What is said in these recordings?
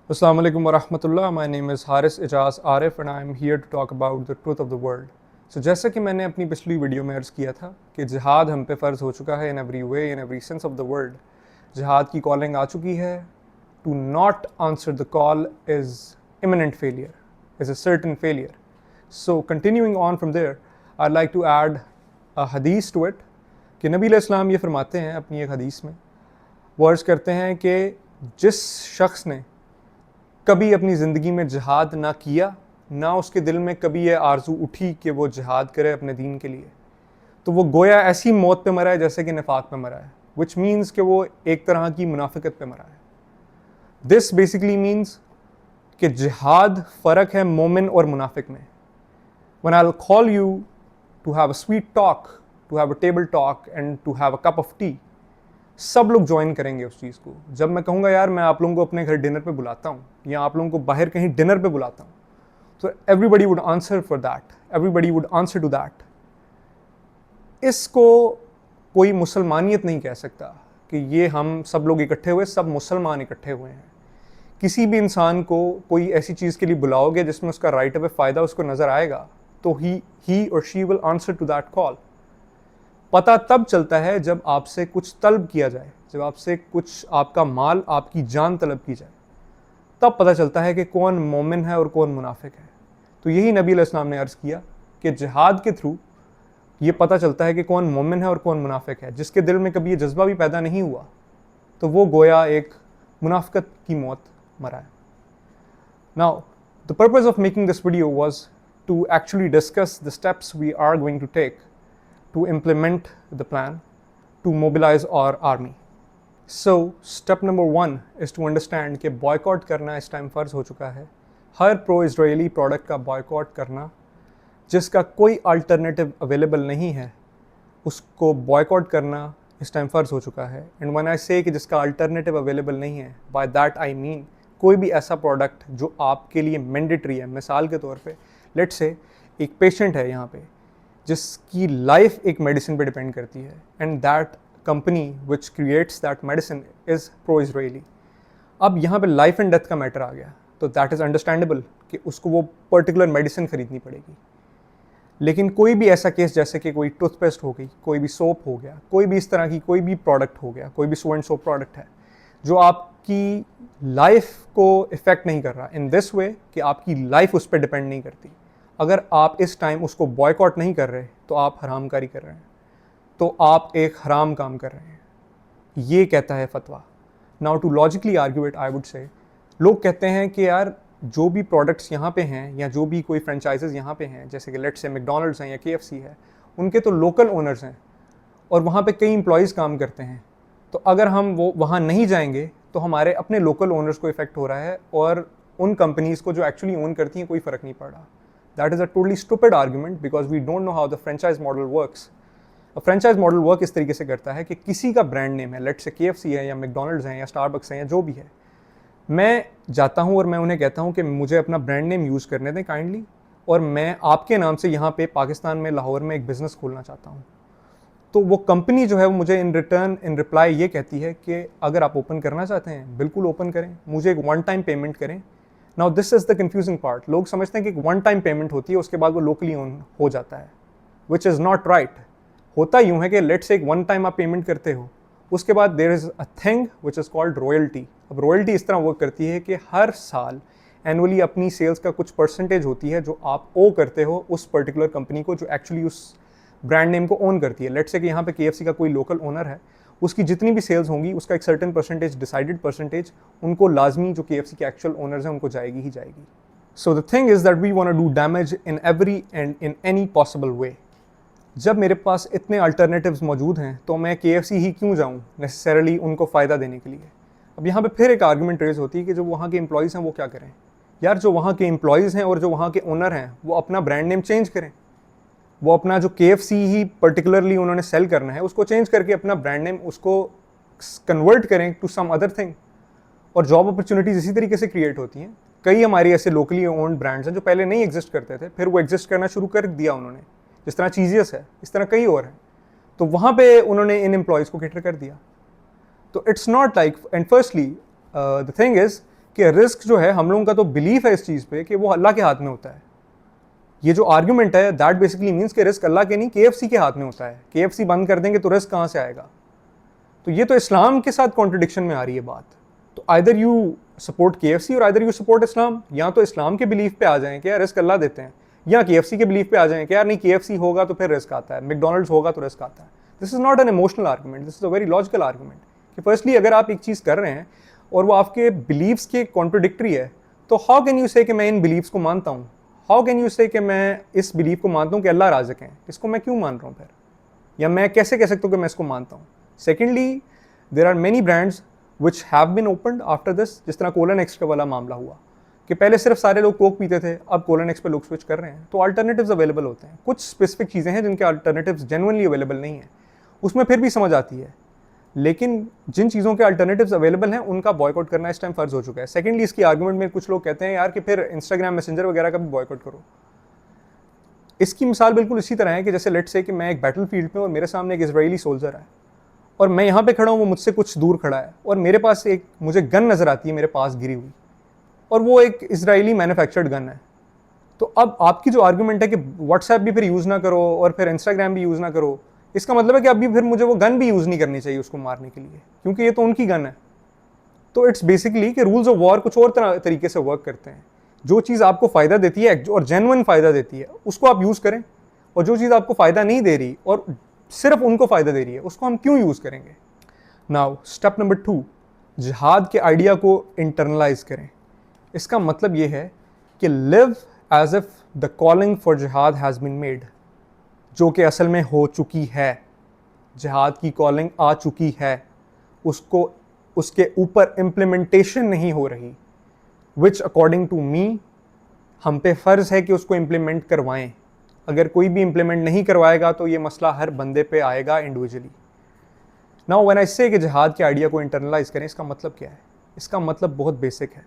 Assalamu alaikum wa rahmatullah. My name is Haris Ijaz Arif and I am here to talk about the truth of the world. So जैसा कि मैंने अपनी पिछली video में अर्ज़ किया था कि जिहाद हम पे फ़र्ज़ हो चुका है in every way in every sense of the world. जिहाद की कॉलिंग आ चुकी है. To not answer the call is imminent failure, is a certain failure. So continuing on from there, I'd like to add a hadith to it कि नबी अलैहिस्सलाम ये फरमाते हैं अपनी एक हदीस में, वो अर्ज़ करते हैं कि जिस शख्स ने कभी अपनी ज़िंदगी में जिहाद ना किया, ना उसके दिल में कभी ये आरज़ू उठी कि वो जिहाद करे अपने दीन के लिए, तो वो गोया ऐसी मौत पे मरा है जैसे कि निफाक पे मरा है, विच मीन्स कि वो एक तरह की मुनाफिकत पे मरा है. दिस बेसिकली मीन्स कि जिहाद फ़र्क है मोमिन और मुनाफिक में. When I'll call you to have a sweet talk, to have a table talk and to have a cup of tea, सब लोग ज्वाइन करेंगे उस चीज़ को. जब मैं कहूँगा यार मैं आप लोगों को अपने घर डिनर पे बुलाता हूँ या आप लोगों को बाहर कहीं डिनर पे बुलाता हूँ, तो everybody would answer for that, everybody would answer to that. इसको कोई मुसलमानियत नहीं कह सकता कि ये हम सब लोग इकट्ठे हुए, सब मुसलमान इकट्ठे हुए हैं. किसी भी इंसान को कोई ऐसी चीज़ के लिए बुलाओगे जिसमें उसका राइट ऑफ फ़ायदा उसको नज़र आएगा, तो ही और she will answer to that call. पता तब चलता है जब आपसे कुछ तलब किया जाए, जब आपसे कुछ आपका माल, आपकी जान तलब की जाए, तब पता चलता है कि कौन मोमिन है और कौन मुनाफिक है. तो यही नबी अलैहिस्सलाम ने अर्ज़ किया कि जिहाद के थ्रू ये पता चलता है कि कौन मोमिन है और कौन मुनाफिक है. जिसके दिल में कभी ये जज्बा भी पैदा नहीं हुआ, तो वो गोया एक मुनाफिकत की मौत मरा है. Now, the purpose of making this video was to actually discuss the steps we are going to take to implement the plan to mobilize our army. So, step number 1 is to understand कि boycott करना इस time फ़र्ज़ हो चुका है. हर pro Israeli product का boycott करना, जिसका कोई अल्टरनेटिव अवेलेबल नहीं है, उसको boycott करना इस टाइम फ़र्ज़ हो चुका है. एंड व्हेन आई से कि जिसका अल्टरनेटिव अवेलेबल नहीं है, बाय दैट आई मीन कोई भी ऐसा प्रोडक्ट जो आपके लिए मैंडेटरी है. मिसाल के तौर पे लेट्स से एक पेशेंट है यहाँ पे जिसकी लाइफ एक मेडिसिन पे डिपेंड करती है, and that company which creates that medicine is pro Israeli. अब यहाँ पे लाइफ एंड डेथ का मैटर आ गया, तो दैट इज़ अंडरस्टैंडेबल कि उसको वो पर्टिकुलर मेडिसिन खरीदनी पड़ेगी. लेकिन कोई भी ऐसा केस जैसे कि कोई टूथपेस्ट हो गई, कोई भी सोप हो गया, कोई भी इस तरह की कोई भी प्रोडक्ट हो गया, कोई भी सो एंड सोप प्रोडक्ट है जो आपकी लाइफ को इफ़ेक्ट नहीं कर रहा इन दिस वे कि आपकी लाइफ उस पर डिपेंड नहीं करती, अगर आप इस टाइम उसको बॉयकॉट नहीं कर रहे तो आप हरामकारी कर रहे हैं, तो आप एक हराम काम कर रहे हैं. ये कहता है फतवा. Now to logically argue it, I would say लोग कहते हैं कि यार जो भी प्रोडक्ट्स यहाँ पे हैं या जो भी कोई फ्रेंचाइजेज़ यहाँ पे हैं, जैसे कि लेट्स से मैकडॉनल्ड्स हैं या KFC है, उनके तो लोकल ओनर्स हैं और वहाँ पे कई एम्प्लॉयज़ काम करते हैं. तो अगर हम वो वहाँ नहीं जाएंगे तो हमारे अपने लोकल ओनर्स को इफेक्ट हो रहा है और उन कंपनीज़ को जो एक्चुअली ओन करती हैं कोई फ़र्क नहीं पड़ रहा. That is a totally stupid argument because we don't know how the franchise model works. Franchise model work इस तरीके से करता है कि किसी का ब्रांड नेम है, लेट्स से KFC है या मैकडॉनल्ड्स हैं या स्टारबक्स हैं या जो भी है, मैं जाता हूँ और मैं उन्हें कहता हूँ कि मुझे अपना ब्रांड नेम यूज़ करने दें काइंडली, और मैं आपके नाम से यहाँ पे पाकिस्तान में लाहौर में एक बिज़नेस खोलना चाहता हूँ. तो वो कंपनी जो है वो मुझे इन रिटर्न इन रिप्लाई ये कहती है कि अगर आप ओपन करना चाहते हैं बिल्कुल ओपन करें, मुझे एक वन टाइम पेमेंट करें. Now this is the confusing part. लोग समझते हैं कि एक वन टाइम पेमेंट होती है, उसके बाद वो लोकली ओन हो जाता है, विच इज़ नॉट राइट. होता यूँ है कि लेट्स से एक वन टाइम आप पेमेंट करते हो, उसके बाद there is a thing which is called royalty. अब रॉयल्टी इस तरह वर्क करती है कि हर साल एनुअली अपनी सेल्स का कुछ परसेंटेज होती है जो आप ओ करते हो उस पर्टिकुलर कंपनी को जो एक्चुअली उस ब्रांड नेम को ओन करती है. लेट्स से कि यहाँ पे KFC का कोई लोकल ओनर है, उसकी जितनी भी सेल्स होंगी उसका एक सर्टेन परसेंटेज, डिसाइडेड परसेंटेज उनको लाजमी जो KFC के एक्चुअल ओनर्स हैं उनको जाएगी ही जाएगी. So the thing is that we want to do damage in every end in any possible way. जब मेरे पास इतने अल्टरनेटिव्स मौजूद हैं तो मैं KFC ही क्यों जाऊँ नेसेसरली उनको फ़ायदा देने के लिए. अब यहाँ पे फिर एक आर्गूमेंट रेज होती है कि जो वहाँ के एम्प्लॉयज़ हैं वो क्या करें. यार जो वहाँ के एम्प्लॉयज़ हैं और जो वहाँ के ओनर हैं वो अपना ब्रांड नेम चेंज करें, वो अपना जो KFC ही पर्टिकुलरली उन्होंने सेल करना है उसको चेंज करके अपना ब्रांड नेम उसको कन्वर्ट करें टू सम अदर थिंग. और जॉब अपॉर्चुनिटीज़ इसी तरीके से क्रिएट होती हैं. कई हमारी ऐसे लोकली ओन्ड ब्रांड्स हैं जो पहले नहीं एग्जिस्ट करते थे, फिर वो एग्जिस्ट करना शुरू कर दिया उन्होंने, जिस तरह चीजियस है, इस तरह कई और हैं. तो वहाँ पे उन्होंने इन एम्प्लॉयज़ को कैटर कर दिया. तो it's not like, and firstly the thing is कि रिस्क जो है, हम लोगों का तो बिलीफ है इस चीज़ पे कि वो अल्लाह के हाथ में होता है। ये जो आर्ग्यूमेंट है दैट बेसिकली मीन्स कि रिस्क अल्लाह के नहीं, केएफसी के हाथ में होता है। केएफसी बंद कर देंगे तो रिस्क कहाँ से आएगा? तो ये तो इस्लाम के साथ कॉन्ट्रडिक्शन में आ रही है बात। तो आइदर यू सपोर्ट केएफसी और आइदर यू सपोर्ट इस्लाम। या तो इस्लाम के बिलीफ पे आ जाएं कि यार रिस्क अल्लाह देते हैं, या केएफसी के बिलीफ पे आ जाएं कि यार नहीं, केएफसी होगा तो फिर रिस्क आता है, मैकडॉनल्ड्स होगा तो रिस्क आता है। This is not an emotional argument, this is a very logical argument कि फर्स्टली अगर आप एक चीज़ कर रहे हैं और वो आपके बिलीव्स के कॉन्ट्रोडिक्टरी है, तो हाउ कैन यू से कि मैं इन बिलीव्स को मानता हूँ? हाउ कैन यू से कि मैं इस बिलीफ को मानता हूँ कि अल्लाह राज़िक हैं? इसको मैं क्यों मान रहा हूँ फिर? या मैं कैसे कह सकता हूँ कि मैं इसको मानता हूँ? Secondly, there are many brands which have been opened after this, जिस तरह कोलन एक्स का वाला मामला हुआ कि पहले सिर्फ सारे लोग कोक पीते थे, अब कोलन एक्स पे लोग स्विच कर रहे हैं। तो अल्टरनेटिव्स अवेलेबल होते हैं। कुछ स्पेसिफिक चीज़ें हैं जिनके अल्टरनेटिव्स जेन्युइनली अवेलेबल नहीं है, उसमें फिर भी समझ आती है। लेकिन जिन चीज़ों के अल्टरनेटिव्स अवेलेबल हैं उनका बॉयकॉट करना इस टाइम फ़र्ज हो चुका है। सेकेंडली, इसकी आर्गूमेंट में कुछ लोग कहते हैं यार कि फिर इंस्टाग्राम मैसेंजर वगैरह का भी बॉयकॉट करो। इसकी मिसाल बिल्कुल इसी तरह है कि जैसे लेट्स से कि मैं एक बैटल फील्ड में और मेरे सामने एक इजरायली सोल्जर है और मैं यहाँ पे खड़ा हूँ, वो मुझसे कुछ दूर खड़ा है और मेरे पास एक मुझे गन नज़र आती है मेरे पास गिरी हुई, और वो एक इजरायली मैन्युफैक्चर्ड गन है। तो अब आपकी जो आर्गूमेंट है कि व्हाट्सएप भी फिर यूज़ ना करो और फिर इंस्टाग्राम भी यूज़ ना करो, इसका मतलब है कि अभी फिर मुझे वो गन भी यूज़ नहीं करनी चाहिए उसको मारने के लिए, क्योंकि ये तो उनकी गन है। तो इट्स बेसिकली कि रूल्स ऑफ वॉर कुछ और तरीके से वर्क करते हैं। जो चीज़ आपको फ़ायदा देती है और जेन्युइन फ़ायदा देती है उसको आप यूज़ करें, और जो चीज़ आपको फ़ायदा नहीं दे रही और सिर्फ उनको फ़ायदा दे रही है उसको हम क्यों यूज़ करेंगे? नाउ स्टेप नंबर 2, जिहाद के आइडिया को इंटरनलाइज करें। इसका मतलब ये है कि live as if the calling for जिहाद हैज़ बीन मेड, जो कि असल में हो चुकी है। जिहाद की कॉलिंग आ चुकी है, उसको उसके ऊपर इम्प्लीमेंटेशन नहीं हो रही, विच अकॉर्डिंग टू मी हम पे फ़र्ज़ है कि उसको इम्प्लीमेंट करवाएं। अगर कोई भी इम्प्लीमेंट नहीं करवाएगा तो ये मसला हर बंदे पे आएगा इंडिविजुअली। नाउ व्हेन आई से कि जिहाद के आइडिया को इंटरनलाइज करें, इसका मतलब क्या है? इसका मतलब बहुत बेसिक है।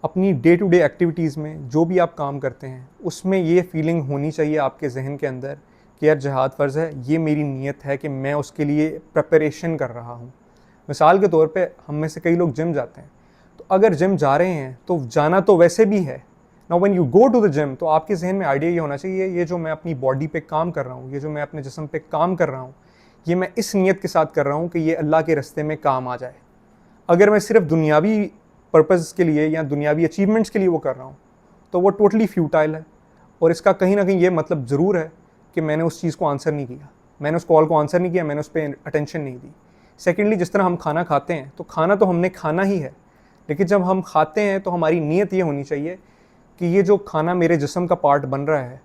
अपनी डे टू डे एक्टिविटीज़ में जो भी आप काम करते हैं उसमें ये फीलिंग होनी चाहिए आपके जहन के अंदर कि यार जिहाद फ़र्ज़ है, ये मेरी नीयत है कि मैं उसके लिए प्रिपरेशन कर रहा हूँ। मिसाल के तौर पे हम में से कई लोग जिम जाते हैं, तो अगर जिम जा रहे हैं तो जाना तो वैसे भी है। Now when you go to the gym, तो आपके जहन में आइडिया ये होना चाहिए, ये जो मैं अपनी बॉडी पे काम कर रहा हूँ, ये जो मैं अपने जिस्म पे काम कर रहा हूँ, ये मैं इस नीयत के साथ कर रहा हूँ कि ये अल्लाह के रास्ते में काम आ जाए। अगर मैं सिर्फ दुनियावी पर्पज़ के लिए या दुनियावी अचीवमेंट्स के लिए वो कर रहा हूँ तो वो टोटली फ्यूटाइल है, और इसका कहीं ना कहीं ये मतलब ज़रूर है कि मैंने उस चीज़ को आंसर नहीं किया, मैंने उस कॉल को आंसर नहीं किया, मैंने उस पर अटेंशन नहीं दी। सेकेंडली, जिस तरह हम खाना खाते हैं तो खाना तो हमने खाना ही है, लेकिन जब हम खाते हैं तो हमारी नीयत ये होनी चाहिए कि ये जो खाना मेरे जिस्म का पार्ट बन रहा है,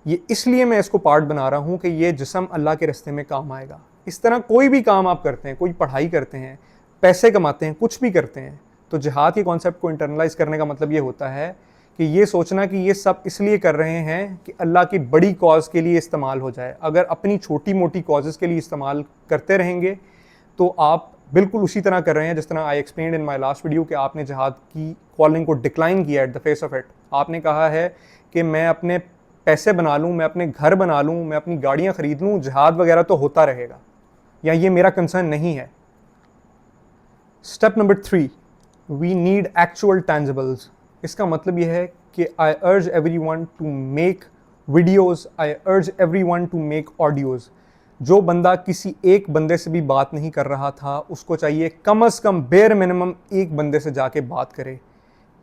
ये इसलिए मैं इसको पार्ट बना रहा हूँ कि ये जिस्म अल्लाह के रास्ते में काम आएगा। इस तरह कोई भी काम आप करते हैं, कोई पढ़ाई करते हैं, पैसे कमाते हैं, कुछ भी करते हैं, तो जिहाद के कॉन्सेप्ट को इंटरनलाइज करने का मतलब ये होता है कि ये सोचना कि ये सब इसलिए कर रहे हैं कि अल्लाह की बड़ी कॉज के लिए इस्तेमाल हो जाए। अगर अपनी छोटी मोटी कॉजेज़ के लिए इस्तेमाल करते रहेंगे तो आप बिल्कुल उसी तरह कर रहे हैं जिस तरह I explained in my last video कि आपने जिहाद की कॉलिंग को डिक्लाइन किया at the face of it. आपने कहा है कि मैं अपने पैसे बना लूँ, मैं अपने घर बना लूँ, मैं अपनी गाड़ियाँ ख़रीद लूँ, जिहाद वगैरह तो होता रहेगा, या ये मेरा कंसर्न नहीं है। Step number 3, we need actual tangibles. इसका मतलब यह है कि I urge everyone to make videos, I urge everyone to make audios. जो बंदा किसी एक बंदे से भी बात नहीं कर रहा था उसको चाहिए कम अज़ कम बेयर मिनिमम एक बंदे से जाके बात करे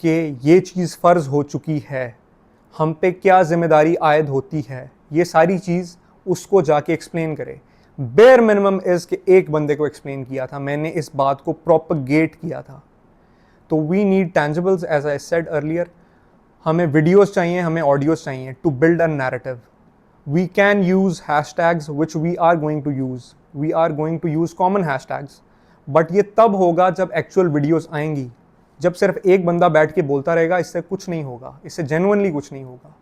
कि ये चीज़ फ़र्ज़ हो चुकी है, हम पे क्या ज़िम्मेदारी आयद होती है, ये सारी चीज़ उसको जाके एक्सप्लेन करे। बेयर मिनिमम इज़ कि एक बंदे को एक्सप्लेन किया था, मैंने इस बात को प्रोपगेट किया था। तो we need tangibles as I said earlier. हमें वीडियोज़ चाहिए, हमें ऑडियोज़ चाहिए to build a narrative. We can use hashtags which we are going to use. We are going to use common hashtags. But ये तब होगा जब actual videos आएंगी। जब सिर्फ एक बंदा बैठ के बोलता रहेगा इससे कुछ नहीं होगा, इससे जेन्युइनली कुछ नहीं होगा।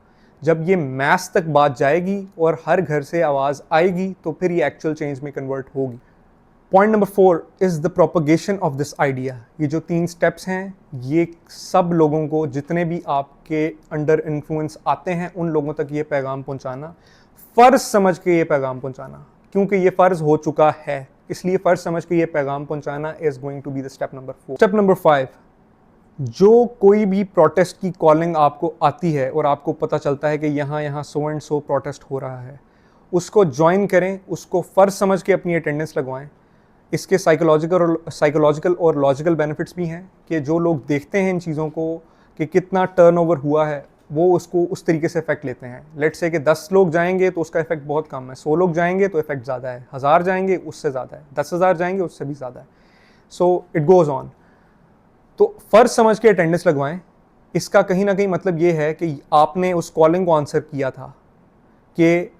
जब ये मैस तक बात जाएगी और हर घर से आवाज़ आएगी तो फिर ये एक्चुअल चेंज में कन्वर्ट होगी। Point number 4 is the propagation of this idea. ये जो 3 स्टेप्स हैं ये सब लोगों को, जितने भी आपके अंडर इन्फ्लुएंस आते हैं उन लोगों तक ये पैगाम पहुंचाना, फ़र्ज़ समझ के ये पैगाम पहुंचाना, क्योंकि ये फ़र्ज़ हो चुका है, इसलिए फ़र्ज़ समझ के ये पैगाम पहुंचाना is going to be the step number 4। Step number 5, जो कोई भी प्रोटेस्ट की कॉलिंग आपको आती है और आपको पता चलता है कि यहाँ यहाँ सो एंड सो प्रोटेस्ट हो रहा है, उसको ज्वाइन करें, उसको फ़र्ज समझ के अपनी अटेंडेंस लगवाएं। इसके साइकोलॉजिकल और लॉजिकल बेनिफिट्स भी हैं कि जो लोग देखते हैं इन चीज़ों को कि कितना टर्नओवर हुआ है, वो उसको उस तरीके से इफेक्ट लेते हैं। लेट्स से कि 10 लोग जाएंगे तो उसका इफेक्ट बहुत कम है, 100 लोग जाएंगे तो इफेक्ट ज़्यादा है, 1000 जाएंगे उससे ज़्यादा है, 10,000 जाएंगे उससे भी ज़्यादा है। So it goes on. तो फ़र्ज समझ के अटेंडेंस लगवाएं। इसका कहीं ना कहीं मतलब ये है कि आपने उस कॉलिंग को आंसर किया था कि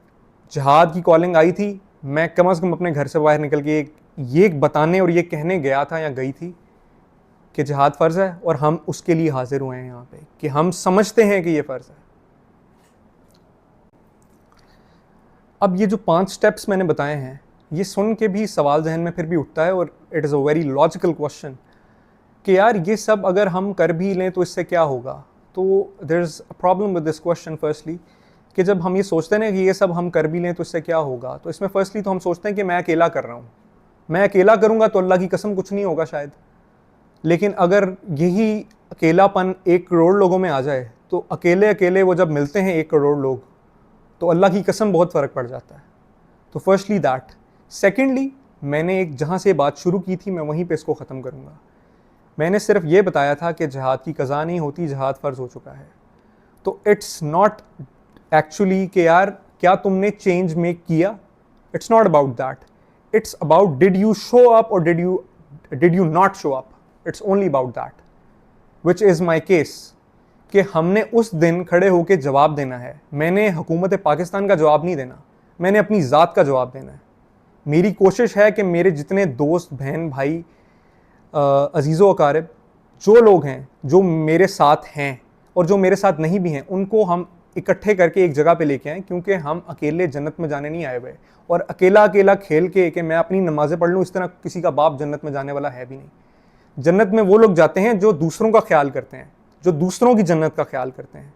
जिहाद की कॉलिंग आई थी, मैं कम से कम अपने घर से बाहर निकल के ये बताने और ये कहने गया था या गई थी कि जिहाद फ़र्ज़ है, और हम उसके लिए हाजिर हुए हैं यहाँ पे कि हम समझते हैं कि ये फ़र्ज़ है। अब ये जो 5 स्टेप्स मैंने बताए हैं, ये सुन के भी सवाल जहन में फिर भी उठता है, और it is a very logical question कि यार ये सब अगर हम कर भी लें तो इससे क्या होगा। तो there is a problem with this question. Firstly कि जब हम ये सोचते हैं ना कि ये सब हम कर भी लें तो इससे क्या होगा, तो इसमें फर्स्टली तो हम सोचते हैं कि मैं अकेला कर रहा हूँ, मैं अकेला करूँगा तो अल्लाह की कसम कुछ नहीं होगा शायद। लेकिन अगर यही अकेलापन 1 करोड़ लोगों में आ जाए, तो अकेले अकेले वो जब मिलते हैं 1 करोड़ लोग, तो अल्लाह की कसम बहुत फ़र्क पड़ जाता है। तो फर्स्टली दैट। सेकेंडली, मैंने एक जहाँ से बात शुरू की थी मैं वहीं पे इसको ख़त्म करूँगा। मैंने सिर्फ ये बताया था कि जिहाद की कज़ा नहीं होती, जिहाद फ़र्ज़ हो चुका है। तो इट्स नॉट एक्चुअली कि यार क्या तुमने चेंज मेक किया, it's not about that. It's about did you show up और did you not show up. It's only about that, which is my case, कि हमने उस दिन खड़े होकर जवाब देना है। मैंने हुकूमत पाकिस्तान का जवाब नहीं देना, मैंने अपनी ज़ात का जवाब देना है। मेरी कोशिश है कि मेरे जितने दोस्त, बहन, भाई, अजीज़ो अकारब, जो लोग हैं जो मेरे साथ हैं और जो मेरे साथ नहीं भी हैं, उनको हम इकट्ठे करके एक जगह पे लेके आएँ, क्योंकि हम अकेले जन्नत में जाने नहीं आए हुए। और अकेला अकेला खेल के कि मैं अपनी नमाज़ें पढ़ लूँ, इस तरह किसी का बाप जन्नत में जाने वाला है भी नहीं। जन्नत में वो लोग जाते हैं जो दूसरों का ख्याल करते हैं, जो दूसरों की जन्नत का ख्याल करते हैं।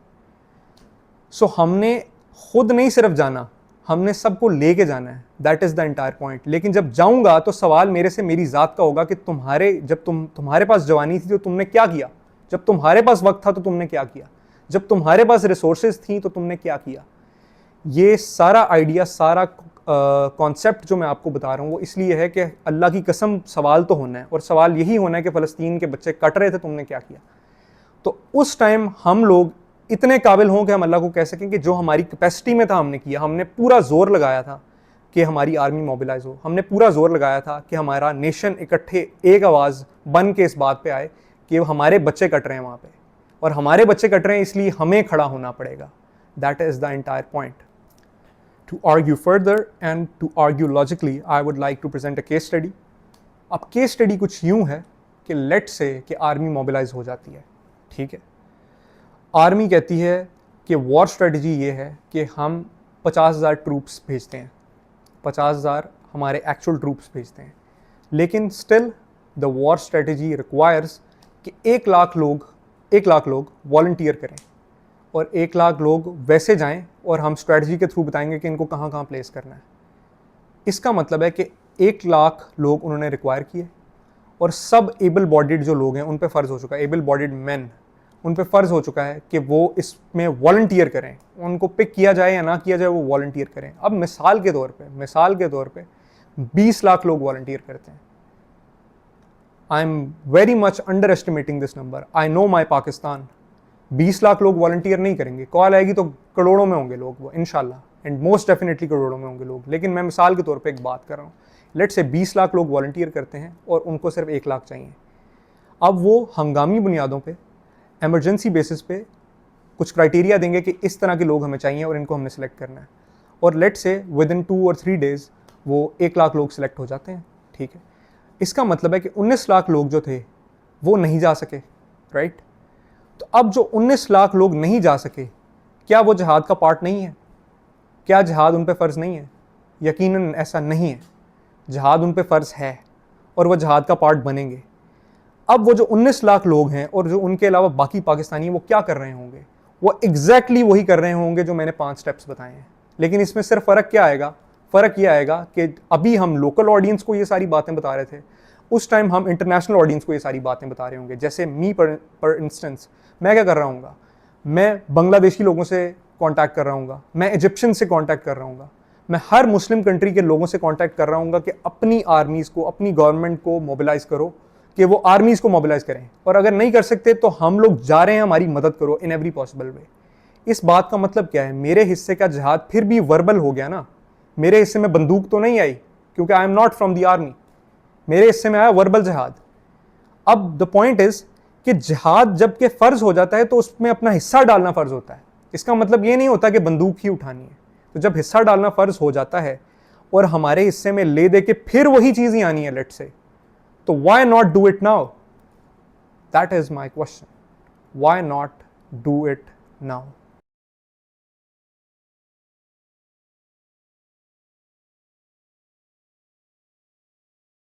सो हमने खुद नहीं सिर्फ जाना, हमने सबको लेके जाना है। That is the entire point. लेकिन जब जाऊंगा तो सवाल मेरे से मेरी ज़ात का होगा कि तुम्हारे पास जवानी थी तो तुमने क्या किया, जब तुम्हारे पास वक्त था तो तुमने क्या किया, जब तुम्हारे पास रिसोर्सेज थी तो तुमने क्या किया। ये सारा आइडिया, सारा कॉन्सेप्ट जो मैं आपको बता रहा हूँ वो इसलिए है कि अल्लाह की कसम सवाल तो होना है, और सवाल यही होना है कि फ़लस्तीन के बच्चे कट रहे थे, तुमने क्या किया। तो उस टाइम हम लोग इतने काबिल हों कि हम अल्लाह को कह सकें कि जो हमारी कैपेसिटी में था हमने किया। हमने पूरा जोर लगाया था कि हमारी आर्मी मोबिलाइज हो, हमने पूरा जोर लगाया था कि हमारा नेशन इकट्ठे एक आवाज़ बन के इस बात पे आए कि हमारे बच्चे कट रहे हैं वहाँ पे, और हमारे बच्चे कट रहे हैं इसलिए हमें खड़ा होना पड़ेगा। That is the entire point. To argue further and to argue logically, I would like to present a case study. अब केस स्टडी कुछ यूँ है कि लेट से कि आर्मी मोबिलाइज हो जाती है, ठीक है। आर्मी कहती है कि वॉर स्ट्रेटजी ये है कि हम 50,000 ट्रूप्स भेजते हैं, 50,000 हमारे एक्चुअल ट्रूप्स भेजते हैं, लेकिन still the war strategy requires कि 1 लाख लोग वॉलंटियर करें, और 1 लाख लोग वैसे जाएं और हम स्ट्रेटजी के थ्रू बताएंगे कि इनको कहाँ कहाँ प्लेस करना है। इसका मतलब है कि 1 लाख लोग उन्होंने रिक्वायर किए, और सब एबल बॉडीड जो लोग हैं उन पे फ़र्ज़ हो चुका है, एबल बॉडीड मैन, उन पे फ़र्ज़ हो चुका है कि वो इसमें वॉलंटियर करें। उनको पिक किया जाए या ना किया जाए, वो वॉलंटियर करें। अब मिसाल के तौर पे 20 लाख लोग वॉलंटियर करते हैं। I am very much under estimating this number, I know my Pakistan. 20 lakh लोग वॉलंटियर नहीं करेंगे, कॉल आएगी तो करोड़ों में होंगे लोग वो, इंशाल्लाह, एंड मोस्ट डेफिनेटली करोड़ों में होंगे लोग। लेकिन मैं मिसाल के तौर पे एक बात कर रहा हूँ। लेट से 20 लाख लोग वॉलंटियर करते हैं और उनको सिर्फ 1 लाख चाहिए। अब वो हंगामी बुनियादों पे, एमरजेंसी बेसिस पे कुछ क्राइटेरिया देंगे कि इस तरह के लोग हमें चाहिए और इनको हमने सेलेक्ट करना है, और लेट से विद इन 2 और 3 डेज़ वो 1 लाख लोग सिलेक्ट हो जाते हैं, ठीक है। इसका मतलब है कि 19 लाख लोग जो थे वो नहीं जा सके, राइट। तो अब जो 19 लाख लोग नहीं जा सके, क्या वो जिहाद का पार्ट नहीं है? क्या जिहाद उन पे फ़र्ज़ नहीं है? यकीनन ऐसा नहीं है। जिहाद उन पे फ़र्ज़ है और वह जिहाद का पार्ट बनेंगे। अब वो जो 19 लाख लोग हैं और जो उनके अलावा बाकी पाकिस्तानी, वो क्या कर रहे होंगे? वो एग्जैक्टली वही कर रहे होंगे जो मैंने 5 स्टेप्स बताए हैं। लेकिन इसमें सिर्फ फ़र्क क्या आएगा? फ़र्क ये आएगा कि अभी हम लोकल ऑडियंस को ये सारी बातें बता रहे थे, उस टाइम हम इंटरनेशनल ऑडियंस को ये सारी बातें बता रहे होंगे। जैसे मी पर इंस्टेंस, मैं क्या कर रहा हूँ, मैं बांग्लादेशी लोगों से कांटेक्ट कर रहा हूँ, मैं इजिप्शियन से कांटेक्ट कर रहा हूँ, मैं हर मुस्लिम कंट्री के लोगों से कांटेक्ट कर रहा हूँ कि अपनी आर्मीज़ को, अपनी गवर्नमेंट को मोबिलाइज करो, कि वो आर्मीज़ को मोबिलाइज करें, और अगर नहीं कर सकते तो हम लोग जा रहे हैं, हमारी मदद करो इन एवरी पॉसिबल वे। इस बात का मतलब क्या है, मेरे हिस्से का जिहाद फिर भी वर्बल हो गया ना, मेरे हिस्से में बंदूक तो नहीं आई, क्योंकि I am not from the army, मेरे हिस्से में आया वर्बल जिहाद। अब द पॉइंट इज कि जिहाद जब के फर्ज हो जाता है तो उसमें अपना हिस्सा डालना फर्ज होता है। इसका मतलब ये नहीं होता कि बंदूक ही उठानी है। तो जब हिस्सा डालना फर्ज हो जाता है और हमारे हिस्से में ले दे के फिर वही चीज ही आनी है लेट से, तो why not do it now? That is my question, why not do it now?